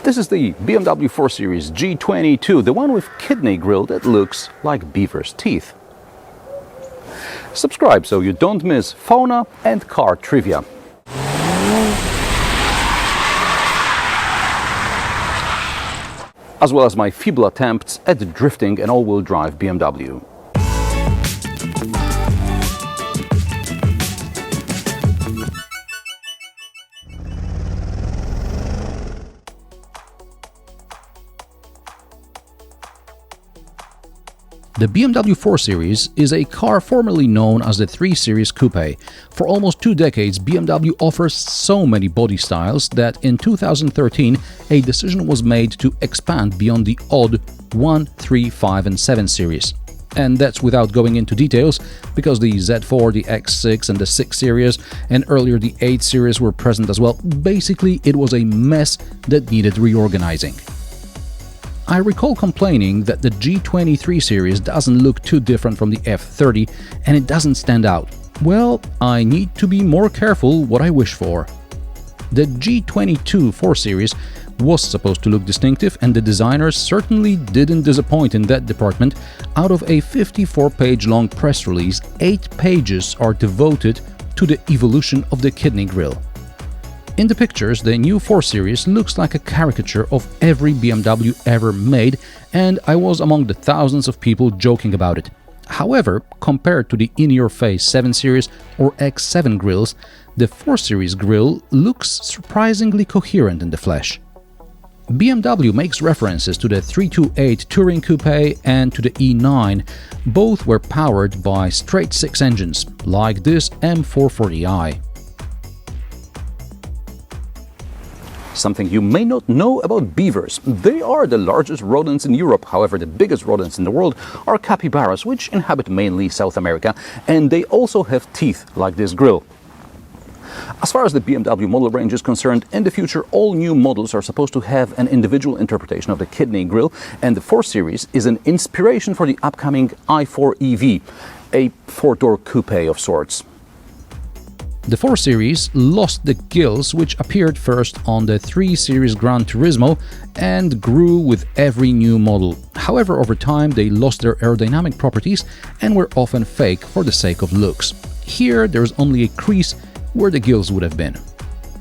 This is the BMW 4 Series G22, the one with kidney grille that looks like beaver's teeth. Subscribe so you don't miss fauna and car trivia. As well as my feeble attempts at drifting an all-wheel drive BMW. The BMW 4 Series is a car formerly known as the 3 Series Coupe. For almost 2 decades, BMW offers so many body styles that in 2013 a decision was made to expand beyond the odd 1, 3, 5 and 7 series. And that's without going into details, because the Z4, the X6 and the 6 Series and earlier the 8 Series were present as well. Basically, it was a mess that needed reorganizing. I recall complaining that the G23 series doesn't look too different from the F30 and it doesn't stand out. Well, I need to be more careful what I wish for. The G22 4 Series was supposed to look distinctive, and the designers certainly didn't disappoint in that department. Out of a 54-page long press release, 8 pages are devoted to the evolution of the kidney grille. In the pictures, the new 4 Series looks like a caricature of every BMW ever made, and I was among the thousands of people joking about it. However, compared to the in-your-face 7 Series or X7 grilles, the 4 Series grille looks surprisingly coherent in the flesh. BMW makes references to the 328 Touring Coupe and to the E9. Both were powered by straight-six engines, like this M440i. Something you may not know about beavers. They are the largest rodents in Europe. However, the biggest rodents in the world are capybaras, which inhabit mainly South America, and they also have teeth like this grille. As far as the BMW model range is concerned, in the future all new models are supposed to have an individual interpretation of the kidney grille, and the 4 Series is an inspiration for the upcoming i4 EV, a 4-door coupe of sorts. The 4 Series lost the gills, which appeared first on the 3 Series Gran Turismo and grew with every new model. However, over time they lost their aerodynamic properties and were often fake for the sake of looks. Here there's only a crease where the gills would have been.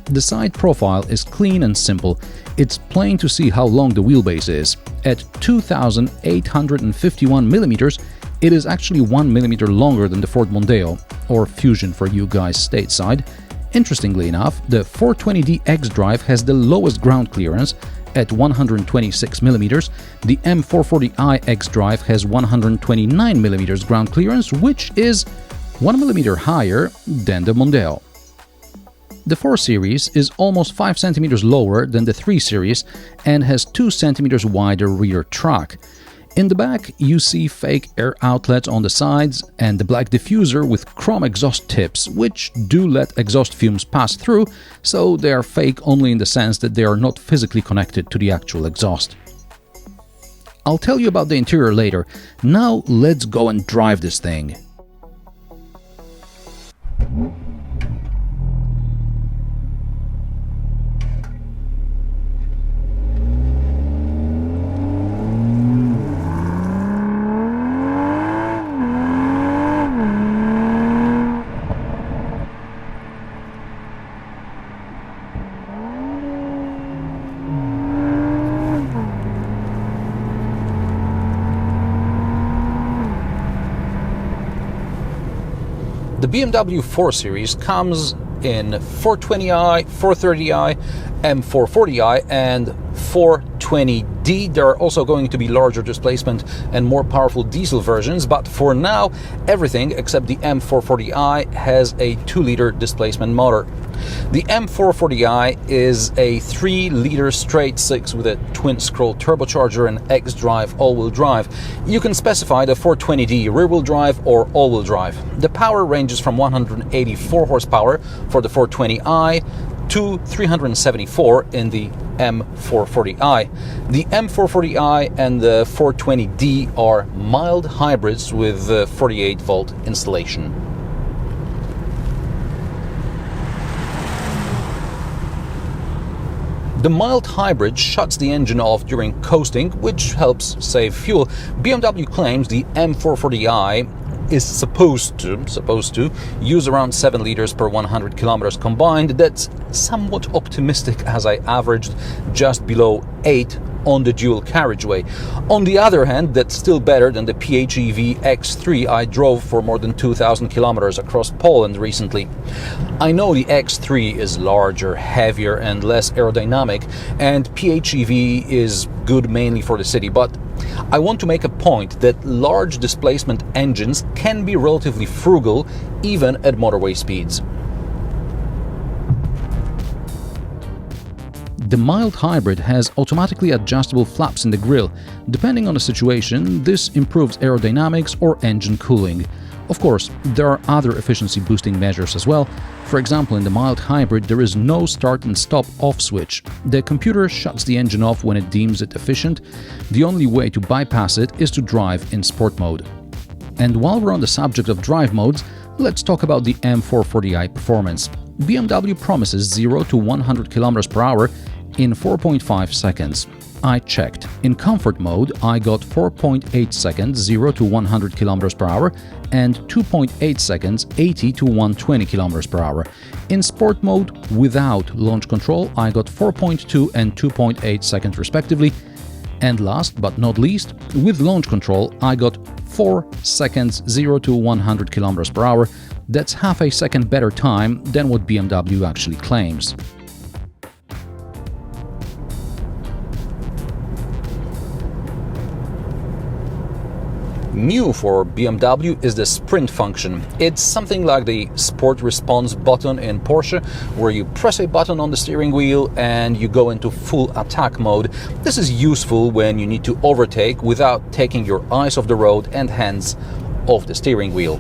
The side profile is clean and simple. It's plain to see how long the wheelbase is. At 2,851 mm, it is actually 1 mm longer than the Ford Mondeo, or Fusion for you guys stateside. Interestingly enough, the 420d xDrive has the lowest ground clearance at 126 mm. The M440i xDrive has 129 mm ground clearance, which is 1 mm higher than the Mondeo. The 4 Series is almost 5 cm lower than the 3 Series and has 2 cm wider rear track. In the back, you see fake air outlets on the sides and the black diffuser with chrome exhaust tips, which do let exhaust fumes pass through, so they are fake only in the sense that they are not physically connected to the actual exhaust. I'll tell you about the interior later. Now let's go and drive this thing. The BMW 4 Series comes in 420i, 430i, M440i and 420d. There are also going to be larger displacement and more powerful diesel versions, but for now everything except the M440i has a 2-liter displacement motor. The M440i is a 3-liter straight-six with a twin-scroll turbocharger and xDrive all-wheel drive. You can specify the 420d rear-wheel drive or all-wheel drive. The power ranges from 184 horsepower for the 420i to 374 in the M440i. The M440i and the 420d are mild hybrids with 48-volt installation. The mild hybrid shuts the engine off during coasting, which helps save fuel. BMW claims the M440i is supposed to use around 7 liters per 100 kilometers combined. That's somewhat optimistic, as I averaged just below 8 on the dual carriageway. On the other hand, that's still better than the PHEV X3 I drove for more than 2,000 kilometers across Poland recently. I know the X3 is larger, heavier and less aerodynamic, and PHEV is good mainly for the city, but I want to make a point that large displacement engines can be relatively frugal even at motorway speeds. The mild hybrid has automatically adjustable flaps in the grille. Depending on the situation, this improves aerodynamics or engine cooling. Of course, there are other efficiency boosting measures as well. For example, in the mild hybrid, there is no start and stop off switch. The computer shuts the engine off when it deems it efficient. The only way to bypass it is to drive in sport mode. And while we're on the subject of drive modes, let's talk about the M440i performance. BMW promises 0 to 100 km per hour in 4.5 seconds. I checked. In comfort mode, I got 4.8 seconds 0 to 100 km per hour and 2.8 seconds 80 to 120 km per hour. In sport mode, without launch control, I got 4.2 and 2.8 seconds respectively. And last but not least, with launch control, I got 4 seconds 0 to 100 km per hour. That's half a second better time than what BMW actually claims. New for BMW is the sprint function. It's something like the sport response button in Porsche, where you press a button on the steering wheel and you go into full attack mode. This is useful when you need to overtake without taking your eyes off the road and hands off the steering wheel.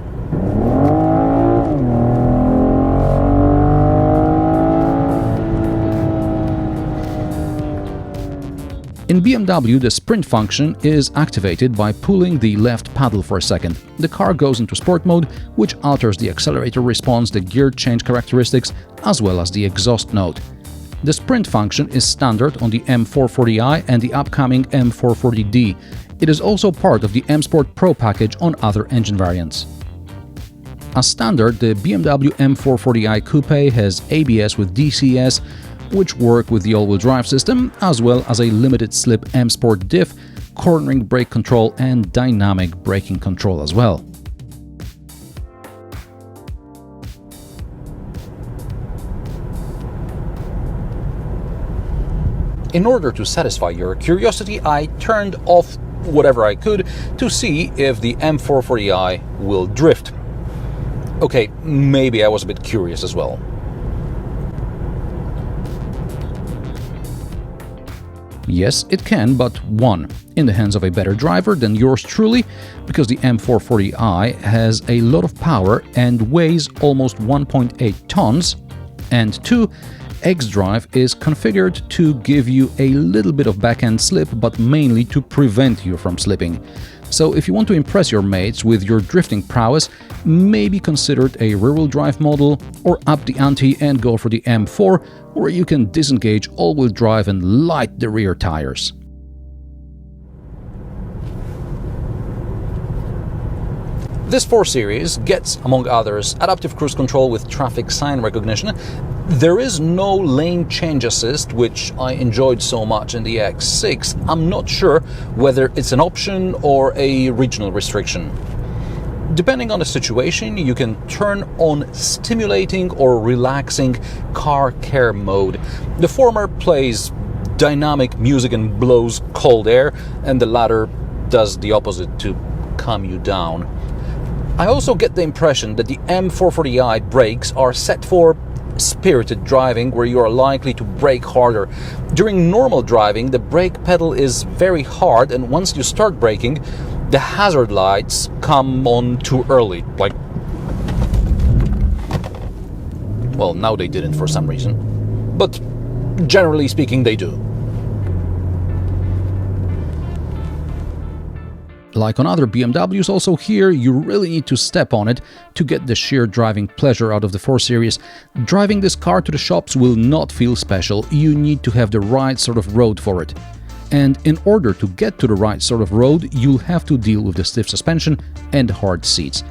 In BMW, the sprint function is activated by pulling the left paddle for a second. The car goes into sport mode, which alters the accelerator response, the gear change characteristics, as well as the exhaust note. The sprint function is standard on the M440i and the upcoming M440d. It is also part of the M Sport Pro package on other engine variants. As standard, the BMW M440i Coupe has ABS with DCS, which work with the all-wheel drive system, as well as a limited-slip M Sport diff, cornering brake control and dynamic braking control as well. In order to satisfy your curiosity, I turned off whatever I could to see if the M440i will drift. Okay, maybe I was a bit curious as well. Yes, it can, but one, in the hands of a better driver than yours truly, because the M440i has a lot of power and weighs almost 1.8 tons, and two, xDrive is configured to give you a little bit of backhand slip, but mainly to prevent you from slipping. So if you want to impress your mates with your drifting prowess, maybe consider a rear-wheel drive model, or up the ante and go for the M4, where you can disengage all-wheel drive and light the rear tires. This 4 Series gets, among others, adaptive cruise control with traffic sign recognition. There is no lane change assist, which I enjoyed so much in the X6. I'm not sure whether it's an option or a regional restriction. Depending on the situation, you can turn on stimulating or relaxing car care mode. The former plays dynamic music and blows cold air, and the latter does the opposite to calm you down. I also get the impression that the M440i brakes are set for spirited driving, where you are likely to brake harder. During normal driving, the brake pedal is very hard, and once you start braking, the hazard lights come on too early. Like, well, now they didn't for some reason, but generally speaking, they do. Like on other BMWs, also here you really need to step on it to get the sheer driving pleasure out of the 4 Series. Driving this car to the shops will not feel special, you need to have the right sort of road for it. And in order to get to the right sort of road, you'll have to deal with the stiff suspension and hard seats.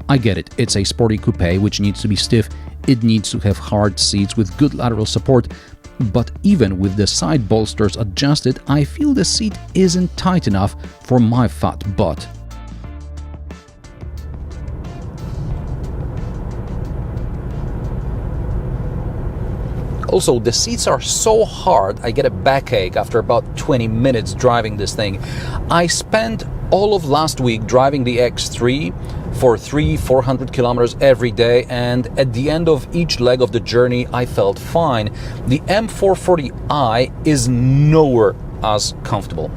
I get it, it's a sporty coupe which needs to be stiff, it needs to have hard seats with good lateral support, but even with the side bolsters adjusted, I feel the seat isn't tight enough for my fat butt. Also, the seats are so hard, I get a backache after about 20 minutes driving this thing. I spent all of last week driving the X3 for 300-400 kilometers every day, and at the end of each leg of the journey I felt fine. The M440i is nowhere as comfortable.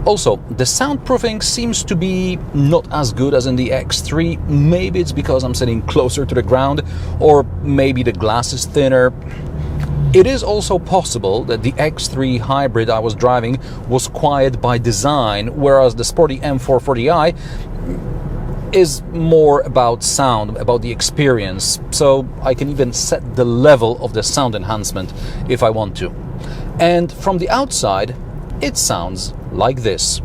Also, the soundproofing seems to be not as good as in the X3. Maybe it's because I'm sitting closer to the ground, or maybe the glass is thinner. It is also possible that the X3 hybrid I was driving was quiet by design, whereas the sporty M440i is more about sound, about the experience, so I can even set the level of the sound enhancement if I want to. And from the outside, it sounds like this.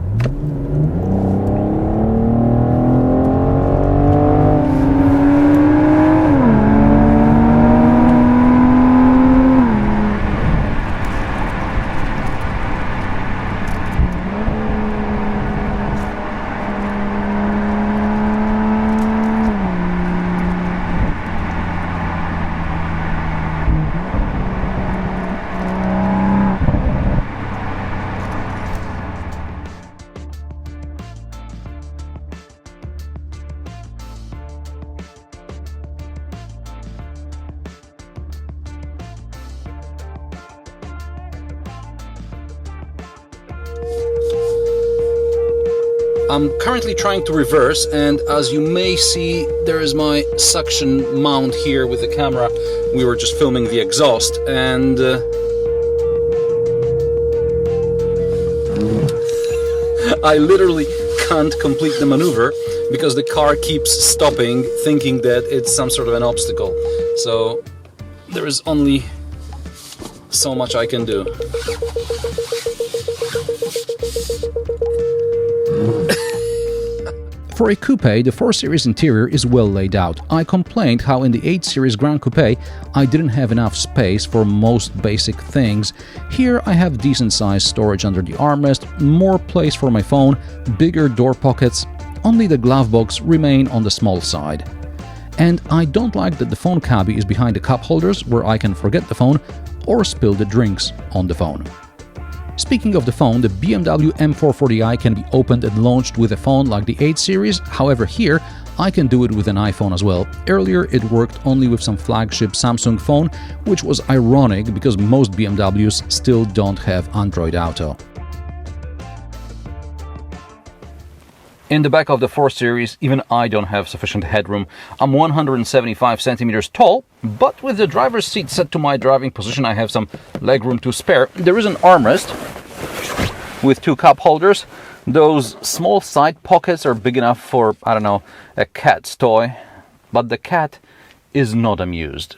I'm currently trying to reverse, and as you may see, there is my suction mount here with the camera. We were just filming the exhaust, and I literally can't complete the maneuver because the car keeps stopping, thinking that it's some sort of an obstacle. So there is only so much I can do. For a coupe, the 4 Series interior is well laid out. I complained how in the 8 Series Grand Coupe I didn't have enough space for most basic things. Here I have decent sized storage under the armrest, more place for my phone, bigger door pockets, only the glove box remain on the small side. And I don't like that the phone cabbie is behind the cup holders where I can forget the phone or spill the drinks on the phone. Speaking of the phone, the BMW M440i can be opened and launched with a phone like the 8 Series, however here I can do it with an iPhone as well. Earlier it worked only with some flagship Samsung phone, which was ironic because most BMWs still don't have Android Auto. In the back of the 4 Series, even I don't have sufficient headroom. I'm 175 centimeters tall, but with the driver's seat set to my driving position, I have some legroom to spare. There is an armrest with 2 cup holders. Those small side pockets are big enough for, I don't know, a cat's toy, but the cat is not amused.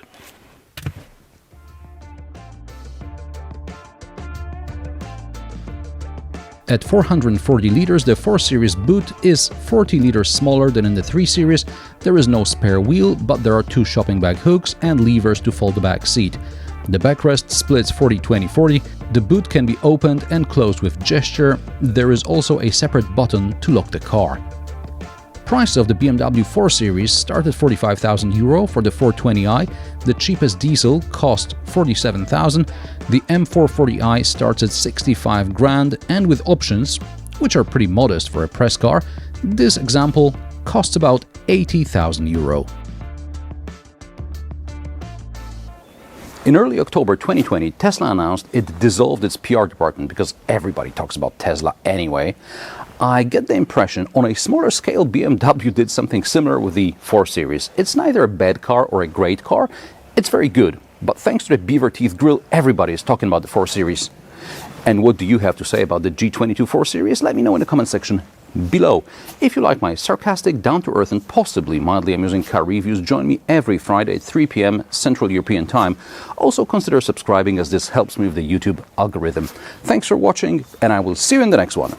At 440 liters, the 4 Series boot is 40 liters smaller than in the 3 Series. There is no spare wheel, but there are 2 shopping bag hooks and levers to fold the back seat. The backrest splits 40-20-40. The boot can be opened and closed with gesture. There is also a separate button to lock the car. Price of the BMW 4 Series start at €45,000 for the 420i. The cheapest diesel cost €47,000. The M440i starts at 65 grand, and with options, which are pretty modest for a press car, this example costs about €80,000. In early October 2020, Tesla announced it dissolved its PR department because everybody talks about Tesla anyway. I get the impression on a smaller scale BMW did something similar with the 4 Series. It's neither a bad car or a great car, it's very good. But thanks to the beaver teeth grille, everybody is talking about the 4 Series. And what do you have to say about the G22 4 Series? Let me know in the comment section below. If you like my sarcastic, down-to-earth and possibly mildly amusing car reviews, join me every Friday at 3 p.m. Central European Time. Also consider subscribing, as this helps me with the YouTube algorithm. Thanks for watching, and I will see you in the next one.